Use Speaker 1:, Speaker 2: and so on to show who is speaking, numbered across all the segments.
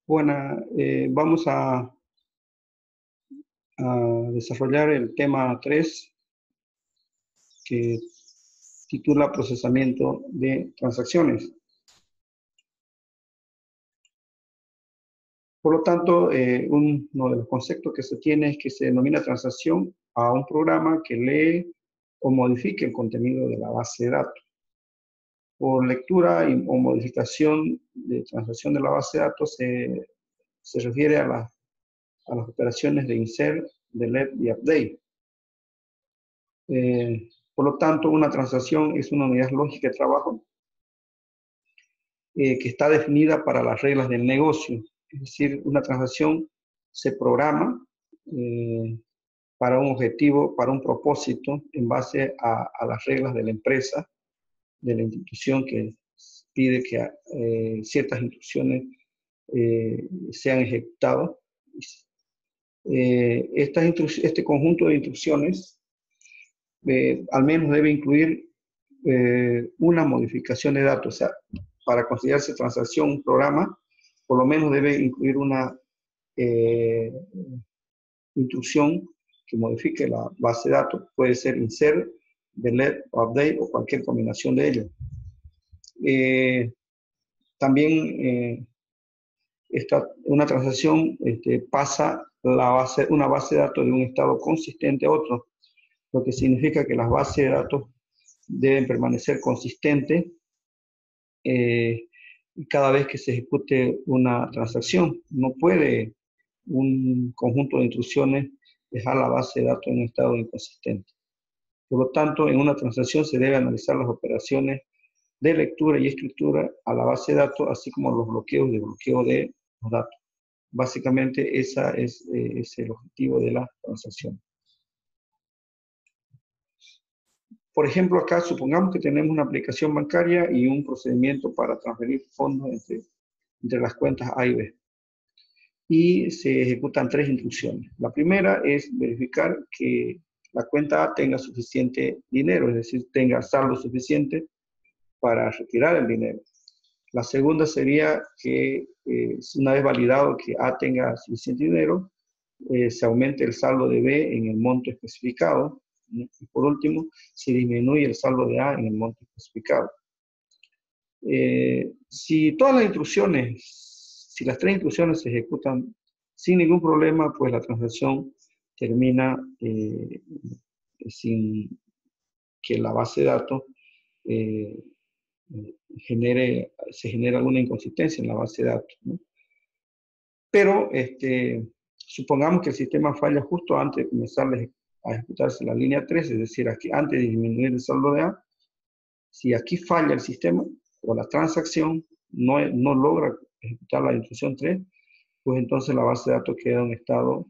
Speaker 1: Bueno, vamos a desarrollar el tema 3 que titula Procesamiento de Transacciones. Por lo tanto, uno de los conceptos que se tiene es que se denomina transacción a un programa que lee o modifique el contenido de la base de datos. Por lectura o modificación de transacción de la base de datos se refiere a las operaciones de insert, delete y update. Por lo tanto, una transacción es una unidad lógica de trabajo que está definida para las reglas del negocio. Es decir, una transacción se programa para un objetivo, para un propósito, en base a las reglas de la empresa, de la institución que pide que ciertas instrucciones sean ejecutadas. Este conjunto de instrucciones al menos debe incluir una modificación de datos. O sea, para considerarse transacción un programa, por lo menos debe incluir una instrucción que modifique la base de datos. Puede ser insert, delete, update o cualquier combinación de ellos. También una transacción pasa una base de datos de un estado consistente a otro, lo que significa que las bases de datos deben permanecer consistentes cada vez que se ejecute una transacción. No puede un conjunto de instrucciones dejar la base de datos en un estado inconsistente. Por lo tanto, en una transacción se debe analizar las operaciones de lectura y escritura a la base de datos, así como los bloqueos de bloqueo de los datos. Básicamente, ese es el objetivo de la transacción. Por ejemplo, acá supongamos que tenemos una aplicación bancaria y un procedimiento para transferir fondos entre las cuentas A y B. Y se ejecutan 3 instrucciones. La primera es verificar que la cuenta A tenga suficiente dinero, es decir, tenga saldo suficiente para retirar el dinero. La segunda sería que una vez validado que A tenga suficiente dinero, se aumente el saldo de B en el monto especificado. Y por último, se disminuye el saldo de A en el monto especificado. Si todas las instrucciones, si las 3 instrucciones se ejecutan sin ningún problema, pues la transacción termina sin que la base de datos se genere alguna inconsistencia en la base de datos, ¿no? Pero supongamos que el sistema falla justo antes de comenzar a ejecutarse la línea 3, es decir, aquí, antes de disminuir el saldo de A. Si aquí falla el sistema o la transacción no logra ejecutar la instrucción 3, pues entonces la base de datos queda en un estado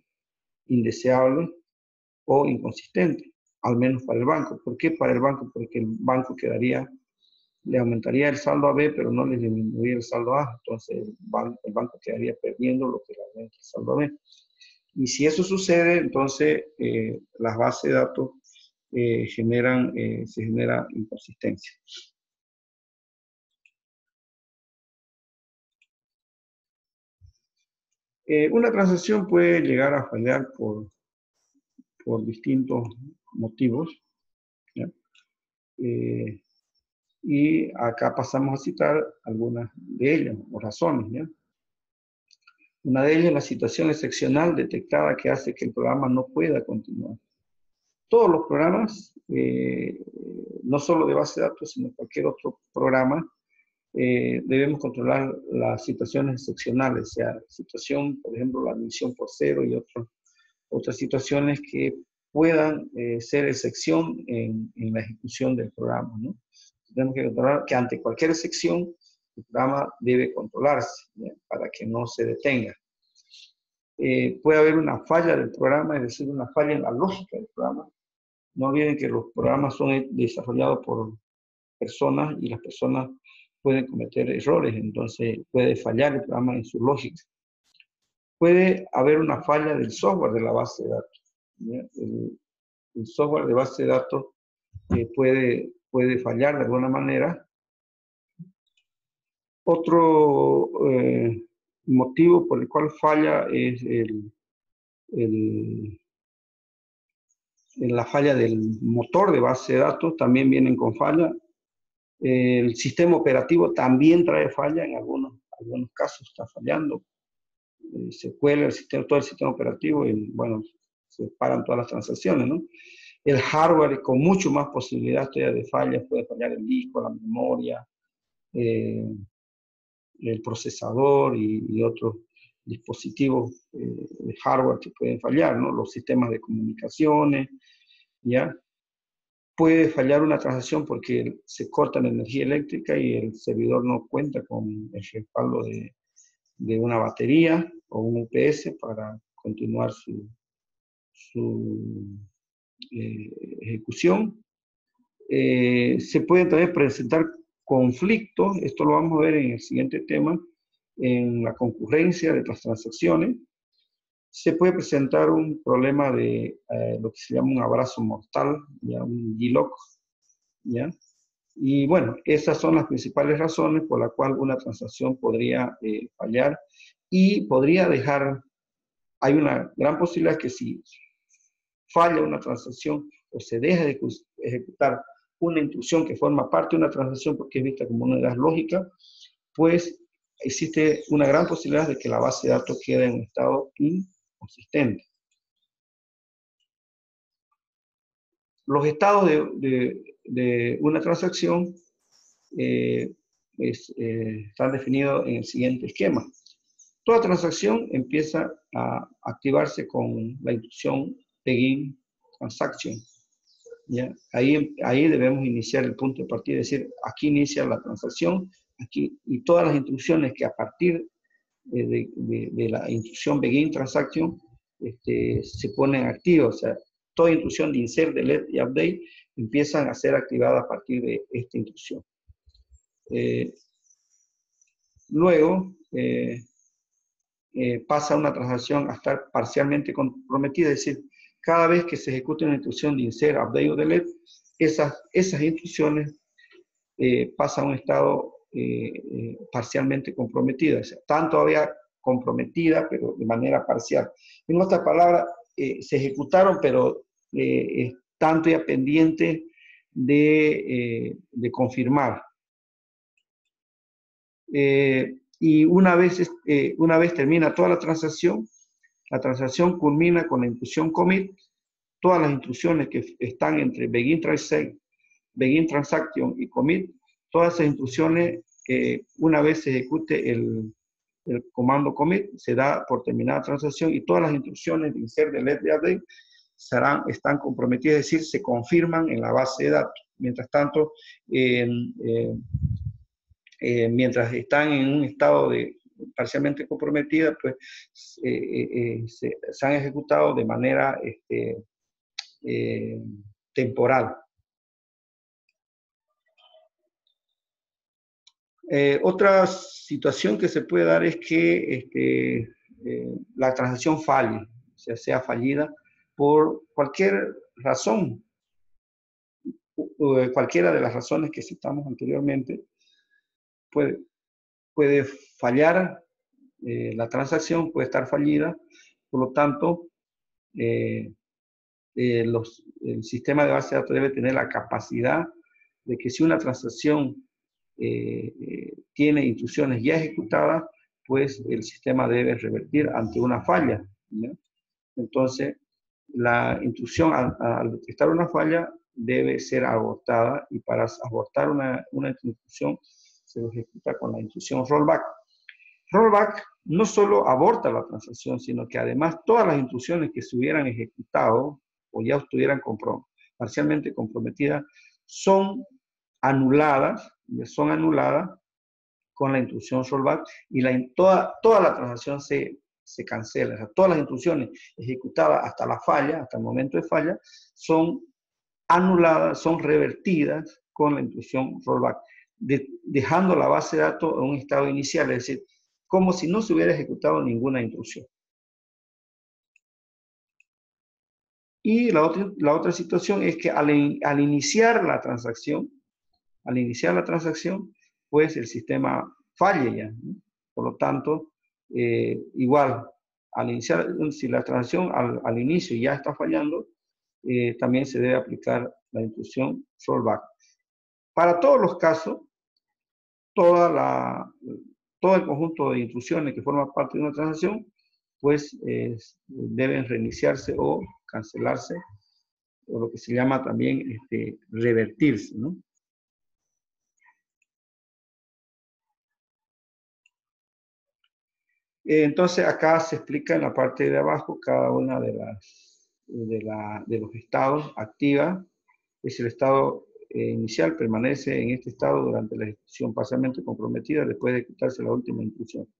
Speaker 1: indeseable o inconsistente, al menos para el banco. ¿Por qué para el banco? Porque el banco le aumentaría el saldo a B, pero no le disminuiría el saldo a A. Entonces el banco quedaría perdiendo lo que le aumenta el saldo a B. Y si eso sucede, entonces las bases de datos se genera inconsistencia. Una transacción puede llegar a fallar por distintos motivos, ¿ya? Y acá pasamos a citar algunas de ellas, o razones, ¿ya? Una de ellas es la situación excepcional detectada que hace que el programa no pueda continuar. Todos los programas, no solo de base de datos, sino cualquier otro programa, debemos controlar las situaciones excepcionales, o sea, situación, por ejemplo, la división por cero y otras situaciones que puedan ser excepción en la ejecución del programa, ¿no? Tenemos que controlar que ante cualquier excepción, el programa debe controlarse, ¿ya? Para que no se detenga. Puede haber una falla del programa, es decir, una falla en la lógica del programa. No olviden que los programas son desarrollados por personas y las personas pueden cometer errores, entonces puede fallar el programa en su lógica. Puede haber una falla del software de la base de datos, ¿ya? El software de base de datos puede fallar de alguna manera. Otro motivo por el cual falla es la falla del motor de base de datos, también vienen con falla. El sistema operativo también trae falla, en algunos casos está fallando. Se cuela todo el sistema operativo y, bueno, se paran todas las transacciones, ¿no? El hardware con mucho más posibilidad todavía de fallas, puede fallar el disco, la memoria, el procesador y otros dispositivos de hardware que pueden fallar, ¿no? Los sistemas de comunicaciones, ¿ya? Puede fallar una transacción porque se corta la energía eléctrica y el servidor no cuenta con el respaldo de una batería o un UPS para continuar su ejecución. Se pueden también presentar conflictos, esto lo vamos a ver en el siguiente tema, en la concurrencia de las transacciones. Se puede presentar un problema de lo que se llama un abrazo mortal, ya un G-lock, ¿ya? Y bueno, esas son las principales razones por las cuales una transacción podría fallar y podría dejar, hay una gran posibilidad que si falla una transacción o se deja de ejecutar una instrucción que forma parte de una transacción porque es vista como una unidad lógica, pues existe una gran posibilidad de que la base de datos quede en un estado inconsistente. Los estados de una transacción están definidos en el siguiente esquema. Toda transacción empieza a activarse con la instrucción begin transaction. ¿Ya? Ahí debemos iniciar el punto de partida, es decir, aquí inicia la transacción, aquí, y todas las instrucciones que a partir de la instrucción begin transaction se ponen activas, o sea, toda instrucción de insert, delete y update empiezan a ser activadas a partir de esta instrucción. Luego pasa una transacción a estar parcialmente comprometida, es decir, cada vez que se ejecute una instrucción de insert, update o delete, esas instrucciones pasan a un estado parcialmente comprometida, o sea, están todavía comprometidas, pero de manera parcial. En otras palabras, se ejecutaron, pero están todavía pendientes de confirmar. Y una vez termina toda la transacción culmina con la instrucción commit. Todas las instrucciones que están entre begin transaction y commit, todas esas instrucciones, una vez se ejecute el comando commit, se da por terminada la transacción y todas las instrucciones de insert, delete y update están comprometidas, es decir, se confirman en la base de datos. Mientras tanto, mientras están en un estado parcialmente comprometida, pues se han ejecutado de manera temporal. Otra situación que se puede dar es que la transacción falle, o sea, sea fallida por cualquier razón, cualquiera de las razones que citamos anteriormente, puede fallar, la transacción puede estar fallida, por lo tanto, el sistema de base de datos debe tener la capacidad de que si una transacción tiene instrucciones ya ejecutadas, pues el sistema debe revertir ante una falla, ¿no? Entonces, la instrucción al detectar una falla debe ser abortada y para abortar una instrucción se ejecuta con la instrucción rollback. Rollback no solo aborta la transacción, sino que además todas las instrucciones que se hubieran ejecutado o ya estuvieran parcialmente comprometidas son anuladas con la instrucción rollback y toda la transacción se cancela. O sea, todas las instrucciones ejecutadas hasta la falla, hasta el momento de falla, son anuladas, son revertidas con la instrucción rollback, dejando la base de datos en un estado inicial, es decir, como si no se hubiera ejecutado ninguna instrucción. Y la otra situación es que al iniciar la transacción, pues el sistema falle ya, ¿no? Por lo tanto, igual, al iniciar, si la transacción al inicio ya está fallando, también se debe aplicar la instrucción rollback. Para todos los casos, todo el conjunto de instrucciones que forman parte de una transacción, pues deben reiniciarse o cancelarse, o lo que se llama también revertirse, ¿no? Entonces acá se explica en la parte de abajo cada una de los estados activa. Es el estado inicial, permanece en este estado durante la ejecución parcialmente comprometida después de ejecutarse la última instrucción.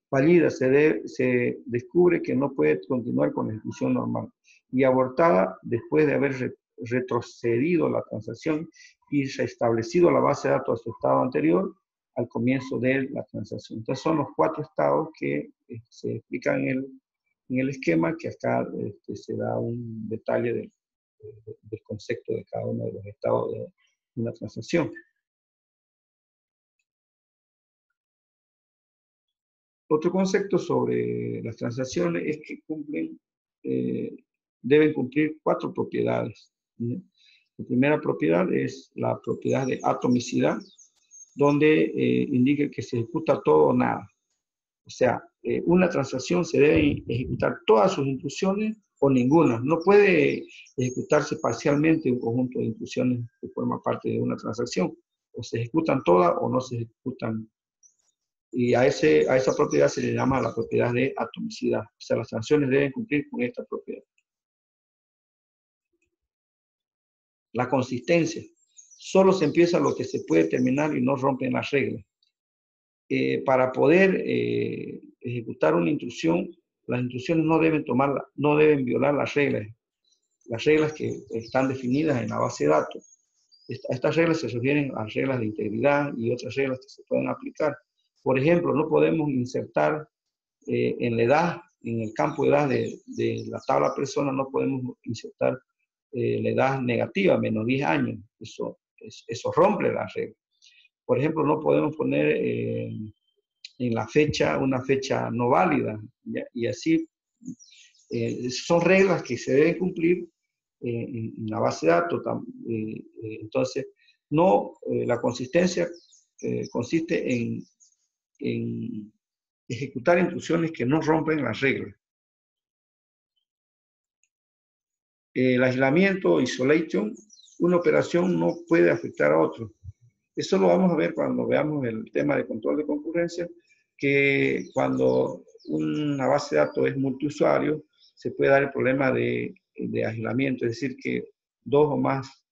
Speaker 1: Fallida, se descubre que no puede continuar con la ejecución normal. Y abortada, después de haber retrocedido la transacción y restablecido la base de datos a su estado anterior al comienzo de la transacción. Entonces son los 4 estados que se explican en el esquema, que acá se da un detalle del concepto de cada uno de los estados de una transacción. Otro concepto sobre las transacciones es que deben cumplir 4 propiedades. La primera propiedad es la propiedad de atomicidad, donde indica que se ejecuta todo o nada. O sea, una transacción se debe ejecutar todas sus instrucciones o ninguna. No puede ejecutarse parcialmente un conjunto de instrucciones que forma parte de una transacción. O se ejecutan todas o no se ejecutan. Y a esa propiedad se le llama la propiedad de atomicidad. O sea, las transacciones deben cumplir con esta propiedad. La consistencia. Solo se empieza lo que se puede terminar y no rompen las reglas. Para poder ejecutar una instrucción, las instrucciones no deben violar las reglas que están definidas en la base de datos. Estas reglas se refieren a reglas de integridad y otras reglas que se pueden aplicar. Por ejemplo, no podemos insertar en la edad, en el campo de edad de la tabla persona, no podemos insertar la edad negativa, menos 10 años. Eso rompe las reglas. Por ejemplo, no podemos poner en la fecha una fecha no válida, ¿ya? Y así son reglas que se deben cumplir en la base de datos. Entonces, la consistencia consiste en ejecutar instrucciones que no rompen las reglas. El aislamiento, isolation, una operación no puede afectar a otro. Eso lo vamos a ver cuando veamos el tema de control de concurrencia, que cuando una base de datos es multiusuario, se puede dar el problema de aislamiento, es decir, que 2 o más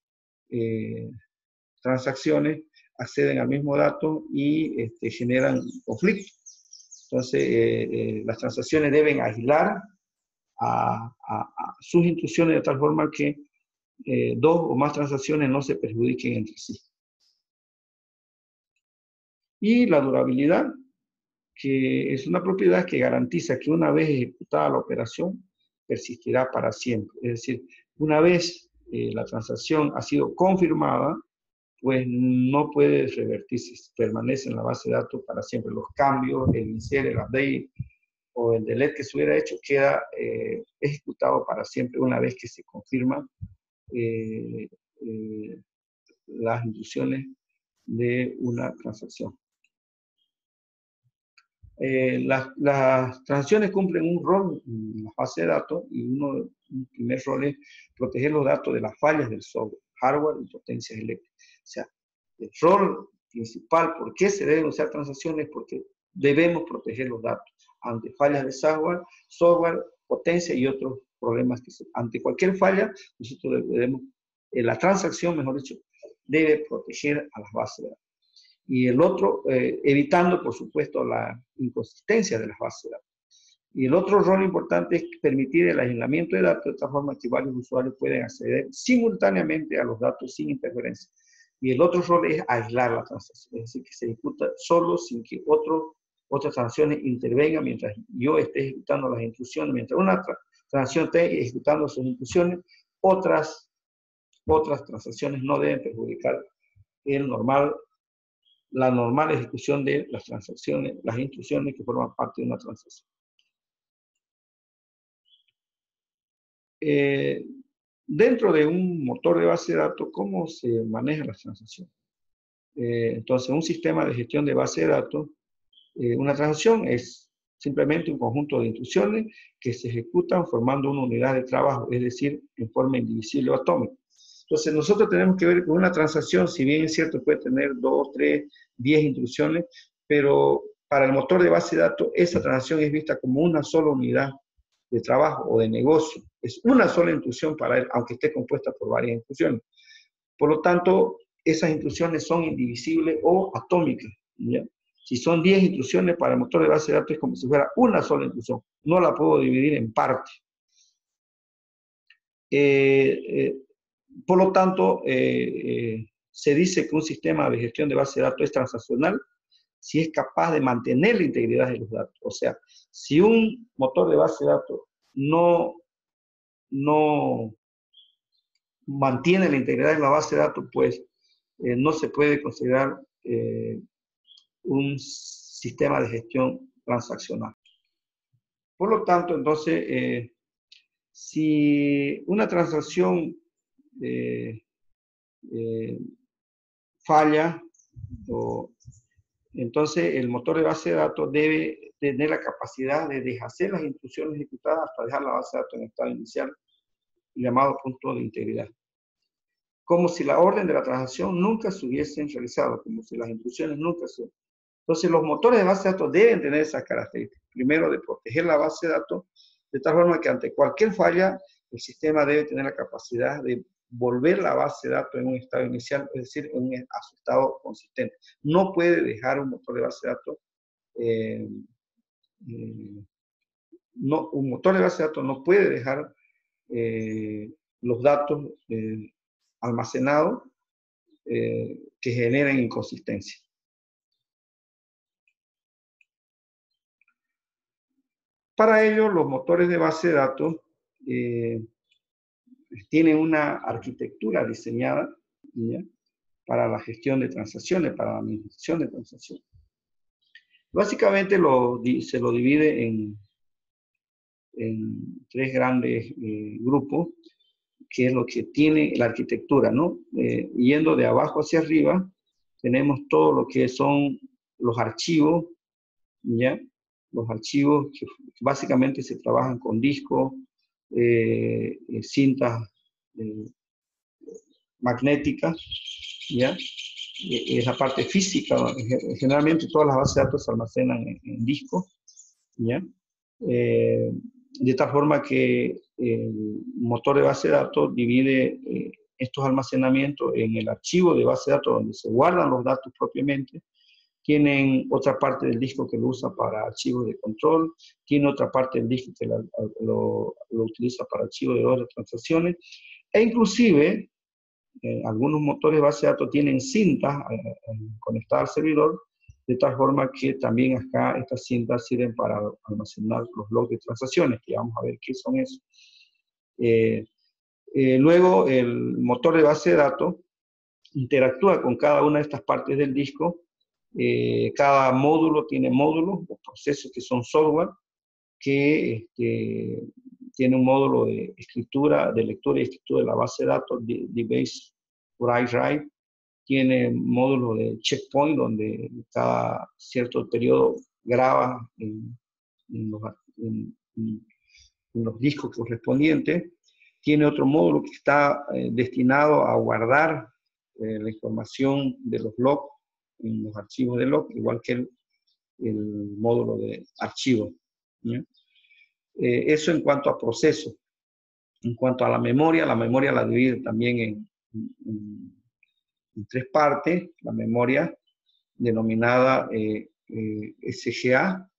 Speaker 1: transacciones acceden al mismo dato y generan conflicto. Entonces, las transacciones deben aislar a sus instrucciones de tal forma que 2 o más transacciones no se perjudiquen entre sí. Y la durabilidad, que es una propiedad que garantiza que una vez ejecutada la operación, persistirá para siempre. Es decir, una vez la transacción ha sido confirmada, pues no puede revertirse, permanece en la base de datos para siempre. Los cambios, el insert, el update o el delete que se hubiera hecho queda ejecutado para siempre una vez que se confirman las instrucciones de una transacción. Las transacciones cumplen un rol en la base de datos y un primer rol es proteger los datos de las fallas del software, hardware y potencias eléctricas. O sea, el rol principal, ¿por qué se deben usar transacciones? Porque debemos proteger los datos ante fallas de software, potencia y otros problemas. Ante cualquier falla, nosotros debemos, la transacción, mejor dicho, debe proteger a las bases de datos. Y el otro, evitando, por supuesto, la inconsistencia de las bases de datos. Y el otro rol importante es permitir el aislamiento de datos de tal forma que varios usuarios pueden acceder simultáneamente a los datos sin interferencia. Y el otro rol es aislar la transacción, es decir, que se ejecuta solo sin que otras transacciones intervengan mientras yo esté ejecutando las instrucciones. Mientras una transacción esté ejecutando sus instrucciones, otras transacciones no deben perjudicar el normal la normal ejecución de las transacciones, las instrucciones que forman parte de una transacción. Dentro de un motor de base de datos, ¿cómo se manejan las transacciones? Entonces, un sistema de gestión de base de datos, una transacción es simplemente un conjunto de instrucciones que se ejecutan formando una unidad de trabajo, es decir, en forma indivisible o atómica. Entonces, nosotros tenemos que ver con una transacción, si bien es cierto, puede tener 2, 3, 10 instrucciones, pero para el motor de base de datos, esa transacción es vista como una sola unidad de trabajo o de negocio. Es una sola instrucción para él, aunque esté compuesta por varias instrucciones. Por lo tanto, esas instrucciones son indivisibles o atómicas, ¿ya? Si son 10 instrucciones para el motor de base de datos, es como si fuera una sola instrucción. No la puedo dividir en partes. Por lo tanto, se dice que un sistema de gestión de base de datos es transaccional si es capaz de mantener la integridad de los datos. O sea, si un motor de base de datos no mantiene la integridad de la base de datos, pues no se puede considerar un sistema de gestión transaccional. Por lo tanto, entonces, si una transacción falla, entonces el motor de base de datos debe tener la capacidad de deshacer las instrucciones ejecutadas hasta dejar la base de datos en estado inicial, llamado punto de integridad. Como si la orden de la transacción nunca se hubiesen realizado, como si las instrucciones nunca se... Entonces, los motores de base de datos deben tener esas características. Primero, de proteger la base de datos, de tal forma que ante cualquier falla, el sistema debe tener la capacidad de volver la base de datos en un estado inicial, es decir, a su estado consistente. No puede dejar un motor de base de datos, un motor de base de datos no puede dejar los datos almacenados que generen inconsistencia. Para ello, los motores de base de datos tienen una arquitectura diseñada, ¿ya?, para la gestión de transacciones, para la administración de transacciones. Básicamente se lo divide en tres grandes grupos, que es lo que tiene la arquitectura, ¿no? Yendo de abajo hacia arriba, tenemos todo lo que son los archivos, ¿ya? Los archivos que básicamente se trabajan con discos, cintas magnéticas, ¿ya? Es la parte física. Generalmente todas las bases de datos se almacenan en discos, ¿ya? De tal forma que el motor de base de datos divide estos almacenamientos en el archivo de base de datos donde se guardan los datos propiamente. Tienen otra parte del disco que lo usa para archivos de control, tiene otra parte del disco que lo utiliza para archivos de otras transacciones, e inclusive algunos motores de base de datos tienen cintas conectadas al servidor, de tal forma que también acá estas cintas sirven para almacenar los logs de transacciones, que vamos a ver qué son esos. Luego, el motor de base de datos interactúa con cada una de estas partes del disco. Cada módulo tiene módulos o procesos que son software, que tiene un módulo de escritura, de lectura y escritura de la base de datos, de base write, tiene módulo de checkpoint, donde cada cierto periodo graba en los discos correspondientes. Tiene otro módulo que está destinado a guardar la información de los logs en los archivos de log, igual que el módulo de archivo, ¿ya? Eso en cuanto a proceso. En cuanto a la memoria la divide también en tres partes. La memoria denominada SGA,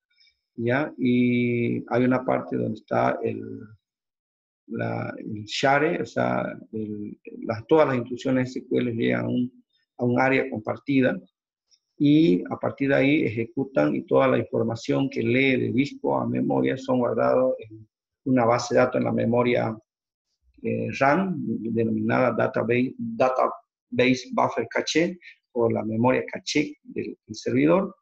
Speaker 1: ¿ya? Y hay una parte donde está el share, o sea, todas las instrucciones SQL llegan a un área compartida, y a partir de ahí ejecutan, y toda la información que lee de disco a memoria son guardados en una base de datos en la memoria RAM, denominada Database Buffer Cache, o la memoria caché del servidor.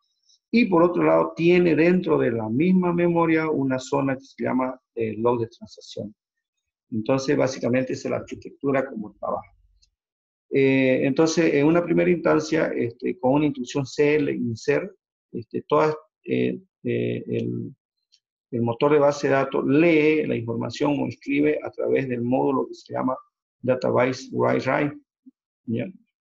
Speaker 1: Y por otro lado, tiene dentro de la misma memoria una zona que se llama log de transacción. Entonces, básicamente, esa es la arquitectura como trabaja. Entonces, en una primera instancia, con una instrucción cl insert, el motor de base de datos lee la información o escribe a través del módulo que se llama Database Write-Write,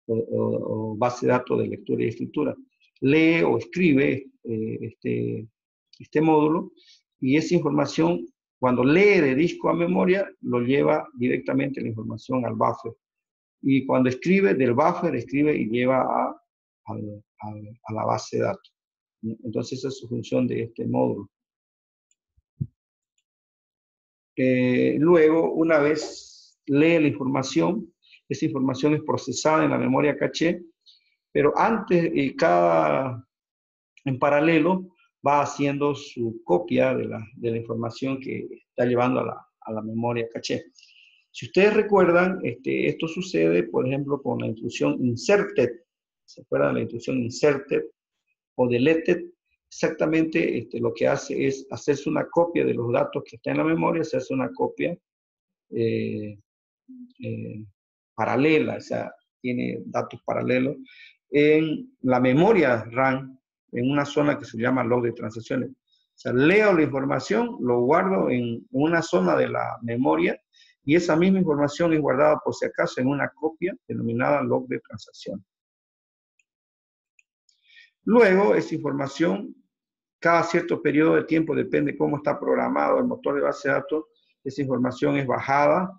Speaker 1: o base de datos de lectura y escritura. Lee o escribe este módulo, y esa información, cuando lee de disco a memoria, lo lleva directamente la información al buffer. Y cuando escribe del buffer, escribe y lleva a la base de datos. Entonces, esa es su función de este módulo. Luego, una vez lee la información, esa información es procesada en la memoria caché, pero antes, en paralelo, va haciendo su copia de la información que está llevando a la memoria caché. Si ustedes recuerdan, esto sucede, por ejemplo, con la instrucción inserted. ¿Se acuerdan de la instrucción inserted o deleted? Exactamente lo que hace es hacerse una copia de los datos que están en la memoria, se hace una copia paralela, o sea, tiene datos paralelos en la memoria RAM, en una zona que se llama log de transacciones. O sea, leo la información, lo guardo en una zona de la memoria, y esa misma información es guardada por si acaso en una copia denominada log de transacción. Luego, esa información, cada cierto periodo de tiempo, depende cómo está programado el motor de base de datos, esa información es bajada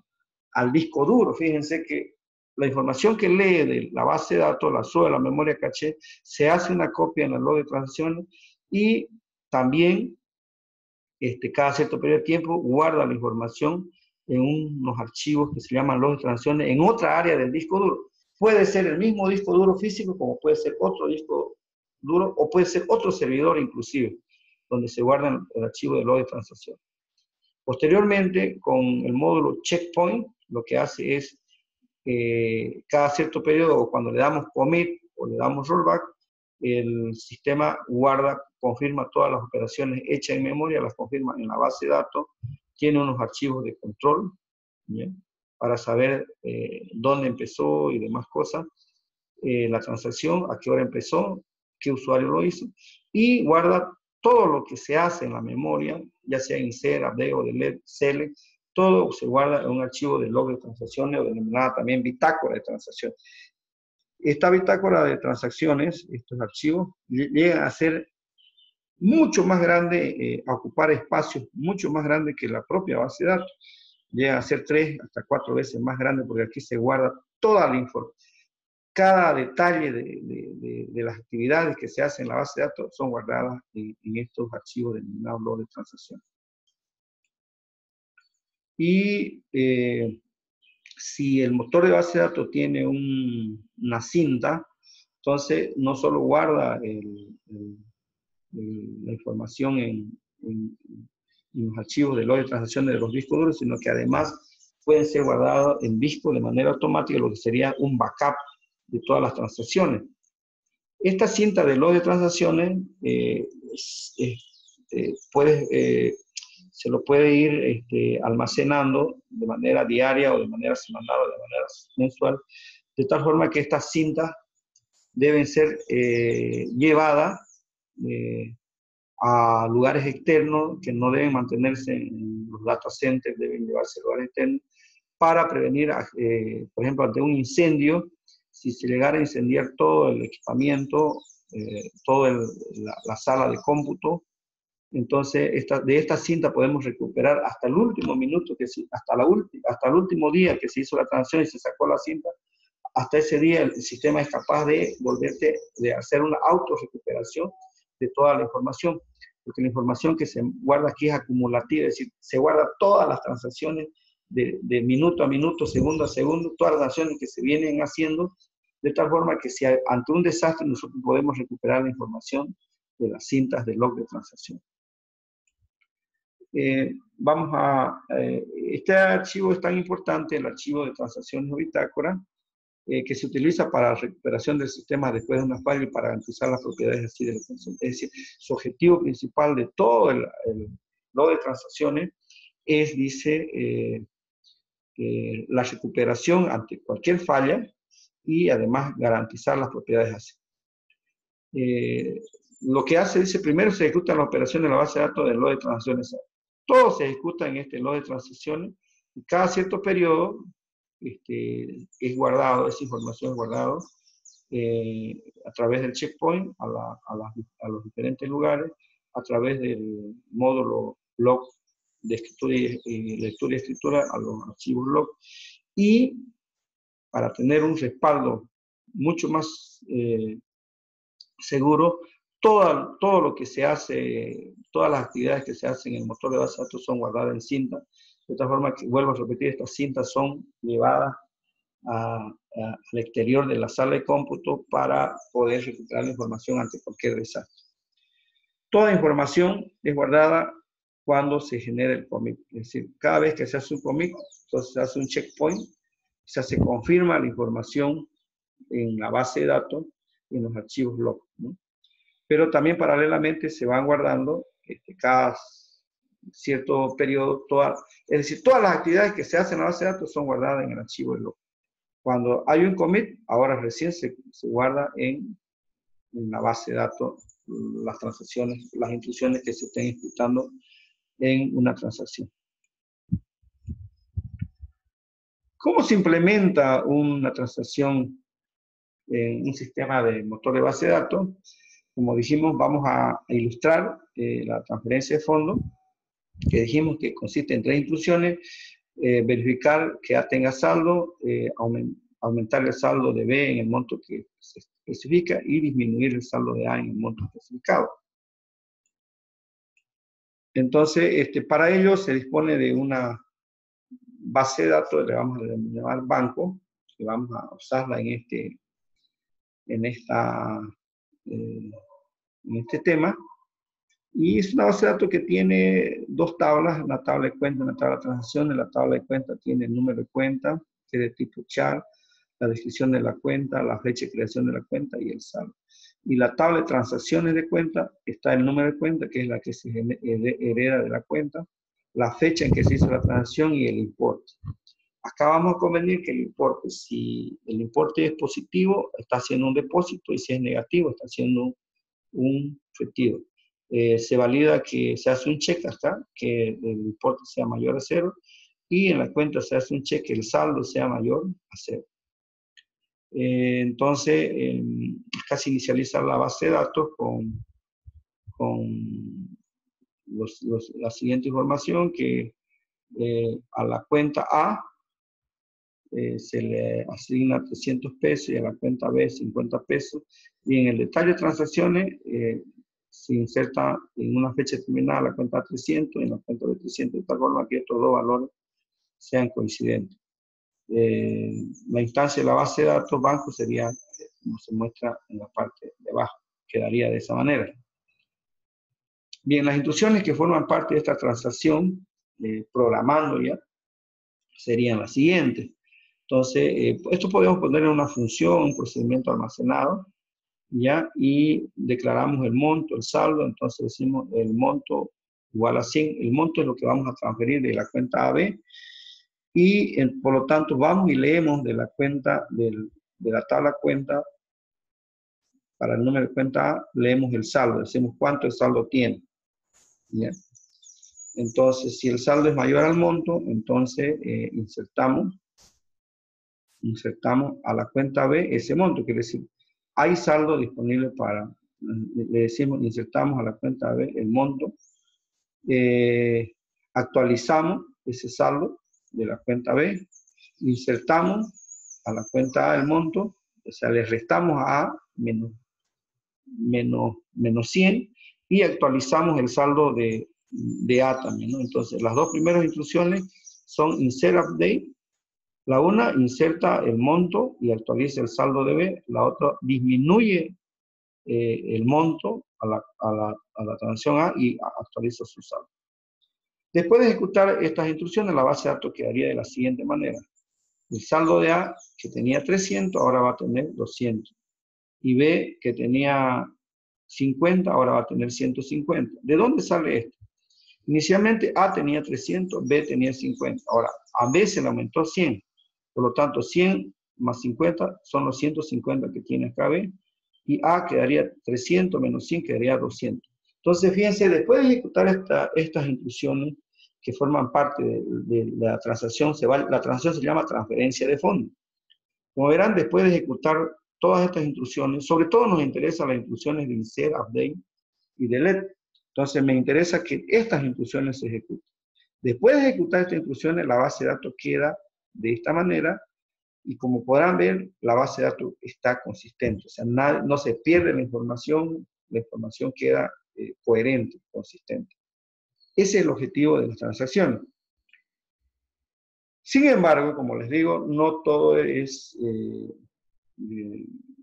Speaker 1: al disco duro. Fíjense que la información que lee de la base de datos, la sube a la memoria caché, se hace una copia en el log de transacciones, y también cada cierto periodo de tiempo guarda la información en unos archivos que se llaman log de transacciones en otra área del disco duro. Puede ser el mismo disco duro físico, como puede ser otro disco duro, o puede ser otro servidor inclusive, donde se guarda el archivo de log de transacción. Posteriormente, con el módulo checkpoint, lo que hace es, cada cierto periodo, o cuando le damos commit o le damos rollback, el sistema guarda, confirma todas las operaciones hechas en memoria, las confirma en la base de datos, tiene unos archivos de control, ¿bien?, para saber dónde empezó y demás cosas, la transacción, a qué hora empezó, qué usuario lo hizo, y guarda todo lo que se hace en la memoria, ya sea insert, update o delete, select, todo se guarda en un archivo de log de transacciones, o denominada también bitácora de transacciones. Esta bitácora de transacciones, estos archivos, llegan a ser mucho más grandes, a ocupar espacios mucho más grandes que la propia base de datos. Llegan a ser 3 hasta 4 veces más grandes, porque aquí se guarda toda la información. Cada detalle de las actividades que se hacen en la base de datos son guardadas en estos archivos denominados log de transacción. Y si el motor de base de datos tiene una cinta, entonces no solo guarda la información en los archivos de log de transacciones de los discos duros, sino que además pueden ser guardados en disco de manera automática, lo que sería un backup de todas las transacciones. Esta cinta de log de transacciones se lo puede ir almacenando de manera diaria o de manera semanal o de manera mensual, de tal forma que estas cintas deben ser llevadas a lugares externos, que no deben mantenerse en los data centers, deben llevarse a lugares externos para prevenir, por ejemplo, ante un incendio. Si se llegara a incendiar todo el equipamiento, toda la sala de cómputo, entonces de esta cinta podemos recuperar hasta el último minuto, hasta el último día que se hizo la transacción y se sacó la cinta. Hasta ese día el sistema es capaz de de hacer una autorrecuperación de toda la información, porque la información que se guarda aquí es acumulativa, es decir, se guarda todas las transacciones de minuto a minuto, segundo a segundo, todas las transacciones que se vienen haciendo, de tal forma que si ante un desastre nosotros podemos recuperar la información de las cintas de log de transacción. Este archivo es tan importante, el archivo de transacciones o bitácora, que se utiliza para recuperación del sistema después de una falla y para garantizar las propiedades así de la transacción. Es decir, su objetivo principal de todo el nodo de transacciones es, dice, la recuperación ante cualquier falla y además garantizar las propiedades así. Lo que hace, dice, primero se ejecutan las operaciones en la base de datos del nodo de transacciones. Todo se ejecuta en este nodo de transacciones y cada cierto periodo es guardado, esa información es guardada a través del checkpoint a los diferentes lugares, a través del módulo log de escritura lectura y escritura a los archivos log, y para tener un respaldo mucho más seguro, todo lo que se hace, todas las actividades que se hacen en el motor de base de datos son guardadas en cinta, de tal forma que, vuelvo a repetir, estas cintas son llevadas al exterior de la sala de cómputo para poder recuperar la información ante cualquier desastre. Toda información es guardada cuando se genera el commit. Es decir, cada vez que se hace un commit, entonces se hace un checkpoint, se confirma la información en la base de datos y en los archivos log, ¿no? Pero también paralelamente se van guardando cada cierto periodo, es decir, todas las actividades que se hacen en la base de datos son guardadas en el archivo de log. Cuando hay un commit, ahora recién se guarda en la base de datos las transacciones, las instrucciones que se estén ejecutando en una transacción. ¿Cómo se implementa una transacción en un sistema de motor de base de datos? Como dijimos, vamos a ilustrar la transferencia de fondos, que dijimos que consiste en 3 instrucciones: verificar que A tenga saldo, aumentar el saldo de B en el monto que se especifica y disminuir el saldo de A en el monto especificado. Entonces, para ello se dispone de una base de datos, le vamos a llamar banco, que vamos a usarla en este tema. Y es una base de datos que tiene 2 tablas, una tabla de cuenta y una tabla de transacciones. La tabla de cuenta tiene el número de cuenta, que es de tipo char, la descripción de la cuenta, la fecha de creación de la cuenta y el saldo. Y la tabla de transacciones de cuenta está el número de cuenta, que es la que se hereda de la cuenta, la fecha en que se hizo la transacción y el importe. Acá vamos a convenir que el importe, si el importe es positivo, está haciendo un depósito, y si es negativo, está haciendo un retiro. Se valida que se hace un check acá, que el importe sea mayor a 0, y en la cuenta se hace un check que el saldo sea mayor a 0. Entonces, acá se inicializa la base de datos con la siguiente información, que a la cuenta A se le asigna 300 pesos y a la cuenta B 50 pesos. Y en el detalle de transacciones se inserta en una fecha determinada la cuenta 300 y en la cuenta de 300, de tal forma que estos 2 valores sean coincidentes. La instancia de la base de datos banco sería como se muestra en la parte de abajo. Quedaría de esa manera. Bien, las instrucciones que forman parte de esta transacción, programando ya, serían las siguientes. Entonces, esto podemos poner en una función, un procedimiento almacenado, ¿ya? Y declaramos el monto, el saldo. Entonces decimos el monto igual a 100. El monto es lo que vamos a transferir de la cuenta A a B. Y por lo tanto vamos y leemos de la cuenta, de la tabla cuenta, para el número de cuenta A, leemos el saldo. Decimos cuánto el saldo tiene. ¿Ya? Entonces, si el saldo es mayor al monto, entonces insertamos a la cuenta B ese monto. Quiere decir, hay saldo disponible para, le decimos, insertamos a la cuenta B el monto, actualizamos ese saldo de la cuenta B, insertamos a la cuenta A el monto, o sea, le restamos a A menos 100 y actualizamos el saldo de A también, ¿no? Entonces, las 2 primeras instrucciones son insert update. La una inserta el monto y actualiza el saldo de B. La otra disminuye el monto a la transacción A y actualiza su saldo. Después de ejecutar estas instrucciones, la base de datos quedaría de la siguiente manera. El saldo de A, que tenía 300, ahora va a tener 200. Y B, que tenía 50, ahora va a tener 150. ¿De dónde sale esto? Inicialmente A tenía 300, B tenía 50. Ahora, a B se le aumentó 100. Por lo tanto, 100 más 50 son los 150 que tiene acá B. Y A quedaría 300 menos 100 quedaría 200. Entonces, fíjense, después de ejecutar estas instrucciones que forman parte de la transacción, la transacción se llama transferencia de fondos. Como verán, después de ejecutar todas estas instrucciones, sobre todo nos interesan las instrucciones de insert, update y delete. Entonces me interesa que estas instrucciones se ejecuten. Después de ejecutar estas instrucciones, la base de datos queda de esta manera y como podrán ver, la base de datos está consistente. O sea, no se pierde la información queda coherente, consistente. Ese es el objetivo de las transacciones. Sin embargo, como les digo, no todo es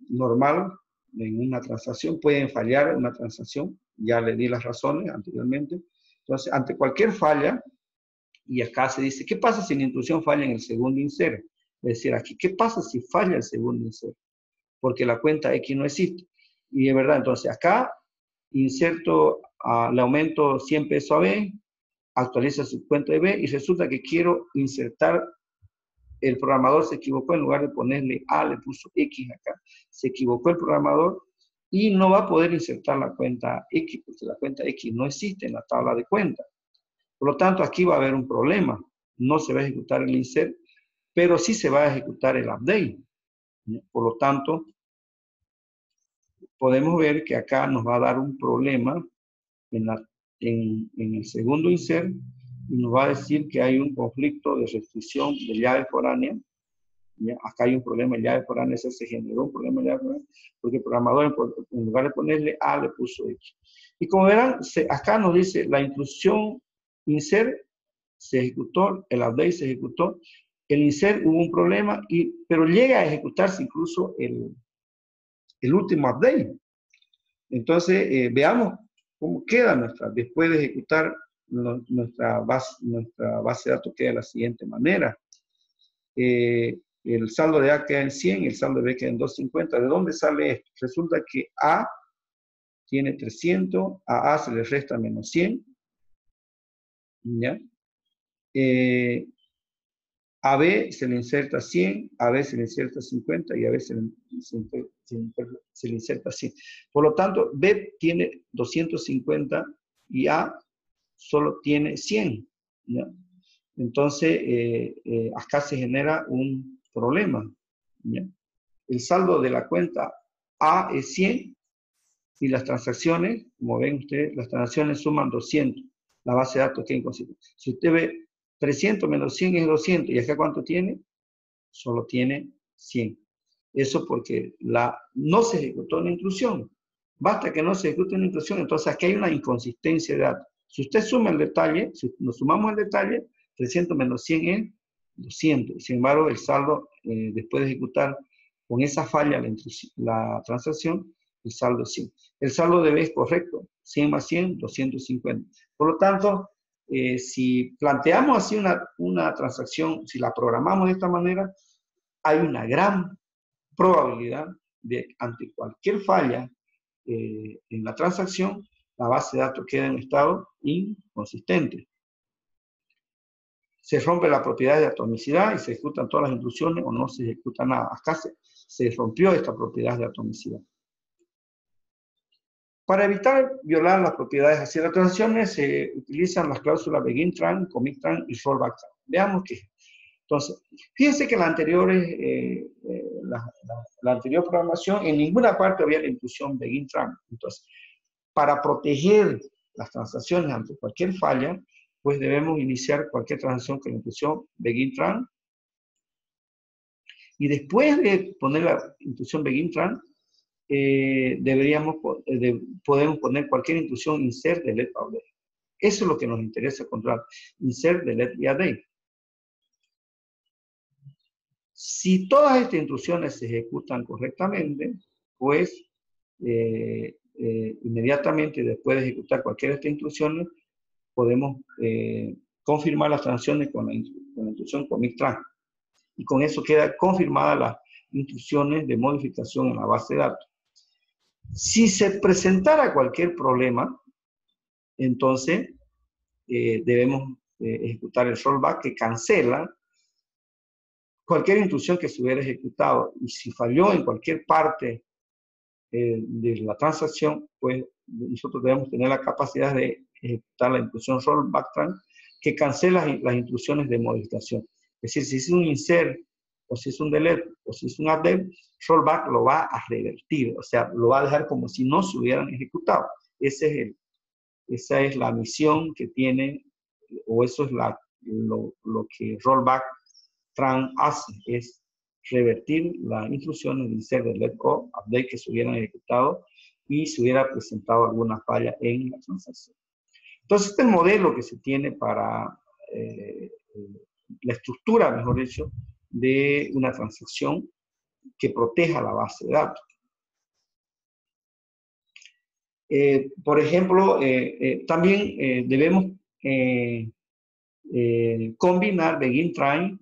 Speaker 1: normal en una transacción. Pueden fallar una transacción, ya le di las razones anteriormente. Entonces, ante cualquier falla, y acá se dice, ¿qué pasa si la instrucción falla en el segundo insert? Es decir, aquí, ¿qué pasa si falla el segundo insert? Porque la cuenta X no existe. Y de verdad, entonces acá inserto, le aumento 100 pesos a B, actualiza su cuenta de B y resulta que quiero insertar, el programador se equivocó, en lugar de ponerle A, le puso X acá, se equivocó el programador y no va a poder insertar la cuenta X, porque la cuenta X no existe en la tabla de cuentas. Por lo tanto, aquí va a haber un problema. No se va a ejecutar el insert, pero sí se va a ejecutar el update. Por lo tanto, podemos ver que acá nos va a dar un problema en el segundo insert y nos va a decir que hay un conflicto de restricción de llave foránea. ¿Ya? Acá hay un problema de llave foránea, se generó un problema de llave foránea porque el programador en lugar de ponerle A le puso X. Y como verán, acá nos dice la instrucción insert se ejecutó, el update se ejecutó, el insert hubo un problema, pero llega a ejecutarse incluso el último update. Entonces, veamos cómo queda después de ejecutar nuestra base de datos queda de la siguiente manera. El saldo de A queda en 100, el saldo de B queda en 250. ¿De dónde sale esto? Resulta que A tiene 300, a A se le resta menos 100, ¿ya? A B se le inserta 100, a B se le inserta 50 y a B se le inserta 100. Por lo tanto, B tiene 250 y A solo tiene 100, ¿ya? Entonces, acá se genera un problema, ¿ya? El saldo de la cuenta A es 100 y las transacciones, como ven ustedes, las transacciones suman 200. La base de datos queda inconsistente. Si usted ve 300 menos 100 es 200. ¿Y acá cuánto tiene? Solo tiene 100. Eso porque no se ejecutó una intrusión. Basta que no se ejecute una intrusión, entonces aquí hay una inconsistencia de datos. Si usted suma el detalle, si nos sumamos el detalle, 300 menos 100 es 200. Sin embargo, el saldo, después de ejecutar con esa falla la transacción, el saldo es 100. El saldo de B es correcto. 100 más 100, 250. Por lo tanto, si planteamos así una transacción, si la programamos de esta manera, hay una gran probabilidad de, ante cualquier falla en la transacción, la base de datos queda en estado inconsistente. Se rompe la propiedad de atomicidad y se ejecutan todas las instrucciones o no se ejecuta nada. Acá se rompió esta propiedad de atomicidad. Para evitar violar las propiedades hacia las transacciones, se utilizan las cláusulas begin tran, commit tran y rollback tran. Veamos qué. Entonces, fíjense que la anterior programación, en ninguna parte había la intrusión begin tran. Entonces, para proteger las transacciones ante cualquier falla, pues debemos iniciar cualquier transacción con la intrusión begin tran. Y después de poner la intrusión begin tran, podemos poner cualquier intrusión insert, delete, update. Eso es lo que nos interesa controlar. Insert, delete y update. Si todas estas instrucciones se ejecutan correctamente, pues inmediatamente después de ejecutar cualquiera de estas instrucciones, podemos confirmar las transacciones con la instrucción commit tran. Y con eso queda confirmada las instrucciones de modificación en la base de datos. Si se presentara cualquier problema, entonces debemos ejecutar el rollback que cancela cualquier instrucción que se hubiera ejecutado. Y si falló en cualquier parte de la transacción, pues nosotros debemos tener la capacidad de ejecutar la instrucción rollback que cancela las instrucciones de modificación. Es decir, si es un insert, o si es un delete, o si es un update, rollback lo va a revertir, o sea, lo va a dejar como si no se hubieran ejecutado. Esa es la misión que tiene, o eso es lo que rollback tran hace, es revertir las instrucciones de insert, delete o update que se hubieran ejecutado y se hubiera presentado alguna falla en la transacción. Entonces, este modelo que se tiene para la estructura, mejor dicho, de una transacción que proteja la base de datos. Por ejemplo, también debemos combinar begin tran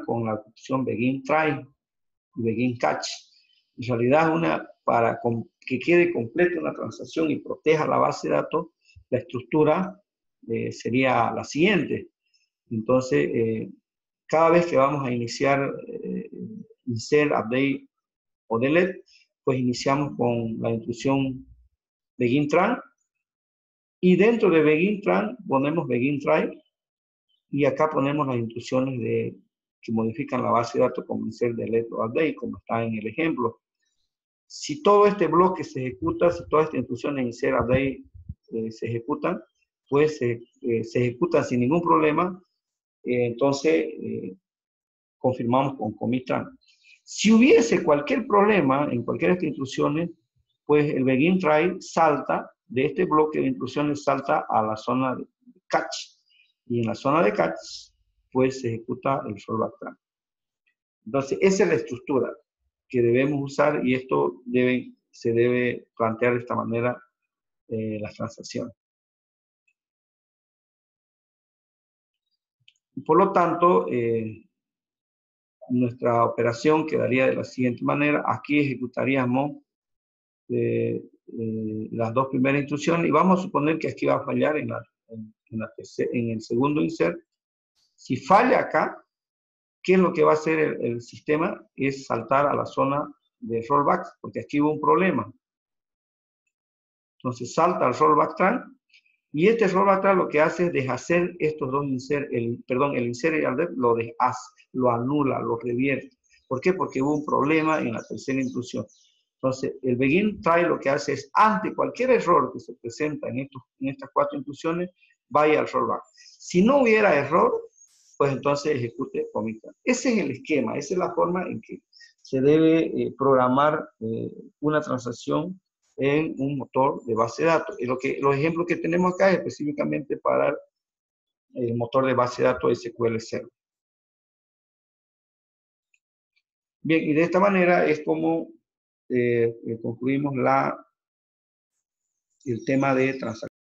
Speaker 1: con la opción begin try y begin catch. En realidad, para que quede completa una transacción y proteja la base de datos, la estructura sería la siguiente. Entonces, cada vez que vamos a iniciar insert, update o delete, pues iniciamos con la instrucción begin tran y dentro de begin tran ponemos begin try y acá ponemos las instrucciones que modifican la base de datos como insert, delete o update, como está en el ejemplo. Si todo este bloque se ejecuta, si todas estas instrucciones insert, update se ejecutan, pues se ejecutan sin ningún problema. Entonces, confirmamos con commit tran. Si hubiese cualquier problema en cualquiera de estas instrucciones, pues el begin try salta de este bloque de instrucciones, salta a la zona de catch. Y en la zona de catch, pues se ejecuta el rollback tran. Entonces, esa es la estructura que debemos usar y esto se debe plantear de esta manera las transacciones. Por lo tanto, nuestra operación quedaría de la siguiente manera. Aquí ejecutaríamos las dos primeras instrucciones y vamos a suponer que aquí va a fallar en el segundo insert. Si falla acá, ¿qué es lo que va a hacer el sistema? Es saltar a la zona de rollback, porque aquí hubo un problema. Entonces salta al rollback tran y este rollback tran lo que hace es deshacer estos dos insert, el insert y el update lo deshace, lo anula, lo revierte. ¿Por qué? Porque hubo un problema en la tercera instrucción. Entonces, el begin try lo que hace es, ante cualquier error que se presenta en estas cuatro instrucciones, vaya al rollback. Si no hubiera error, pues entonces ejecute commit tran. Ese es el esquema, esa es la forma en que se debe programar una transacción en un motor de base de datos. Y los ejemplos que tenemos acá es específicamente para el motor de base de datos SQL Server. Bien, y de esta manera es como concluimos el tema de transacciones.